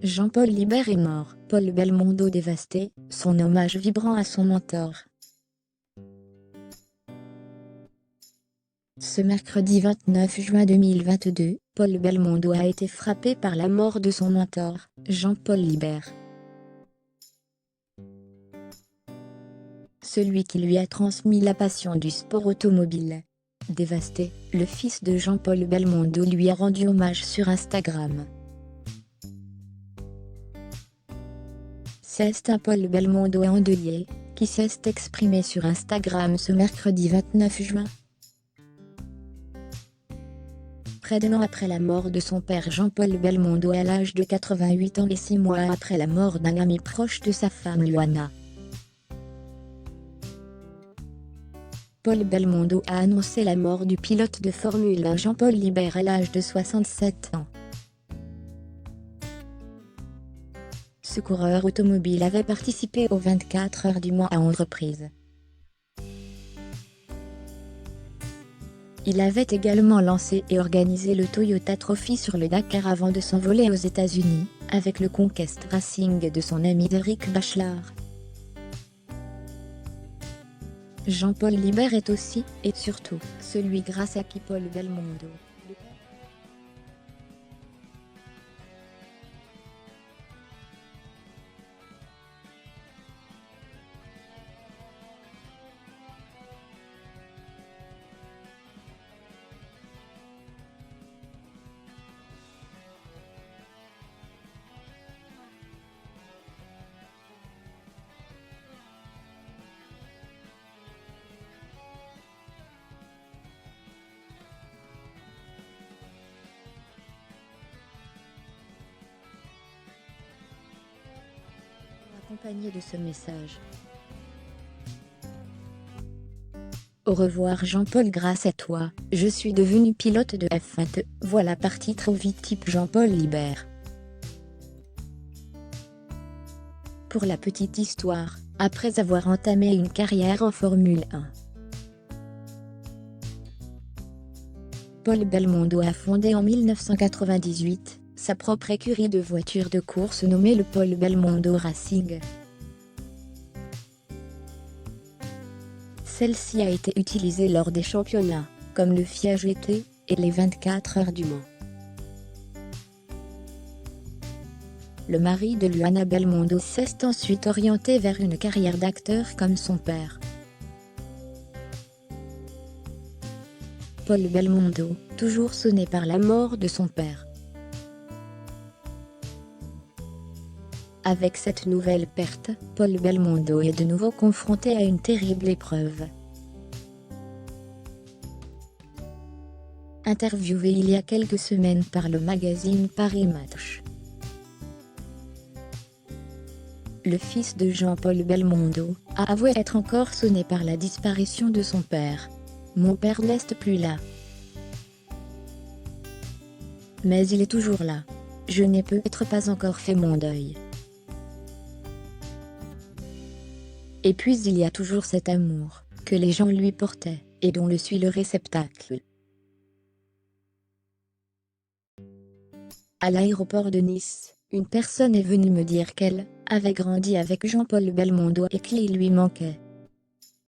Jean-Paul Libert est mort. Paul Belmondo dévasté, son hommage vibrant à son mentor. Ce mercredi 29 juin 2022, Paul Belmondo a été frappé par la mort de son mentor, Jean-Paul Libert. Celui qui lui a transmis la passion du sport automobile. Dévasté, le fils de Jean-Paul Belmondo lui a rendu hommage sur Instagram. C'est un Paul Belmondo endeuillé, qui s'est exprimé sur Instagram ce mercredi 29 juin. Près d'un an après la mort de son père Jean-Paul Belmondo à l'âge de 88 ans et 6 mois après la mort d'un ami proche de sa femme Luana. Paul Belmondo a annoncé la mort du pilote de Formule 1 Jean-Paul Libert à l'âge de 67 ans. Ce coureur automobile avait participé aux 24 heures du Mans à 11 reprises. Il avait également lancé et organisé le Toyota Trophy sur le Dakar avant de s'envoler aux États-Unis, avec le Conquest Racing de son ami Eric Bachelard. Jean-Paul Libert est aussi, et surtout, celui grâce à qui Paul Belmondo. Accompagné de ce message. Au revoir Jean-Paul, grâce à toi, je suis devenu pilote de F1. Voilà parti trop vite type Jean-Paul Libert. Pour la petite histoire, après avoir entamé une carrière en Formule 1, Paul Belmondo a fondé en 1998 sa propre écurie de voitures de course nommée le Paul Belmondo Racing. Celle-ci a été utilisée lors des championnats, comme le FIA GT, et les 24 heures du Mans. Le mari de Luana Belmondo s'est ensuite orienté vers une carrière d'acteur comme son père. Paul Belmondo, toujours sonné par la mort de son père. Avec cette nouvelle perte, Paul Belmondo est de nouveau confronté à une terrible épreuve. Interviewé il y a quelques semaines par le magazine Paris Match, le fils de Jean-Paul Belmondo a avoué être encore sonné par la disparition de son père. « Mon père n'est plus là. Mais il est toujours là. Je n'ai peut-être pas encore fait mon deuil. Et puis il y a toujours cet amour que les gens lui portaient, et dont je suis le réceptacle. » À l'aéroport de Nice, une personne est venue me dire qu'elle avait grandi avec Jean-Paul Belmondo et qu'il lui manquait.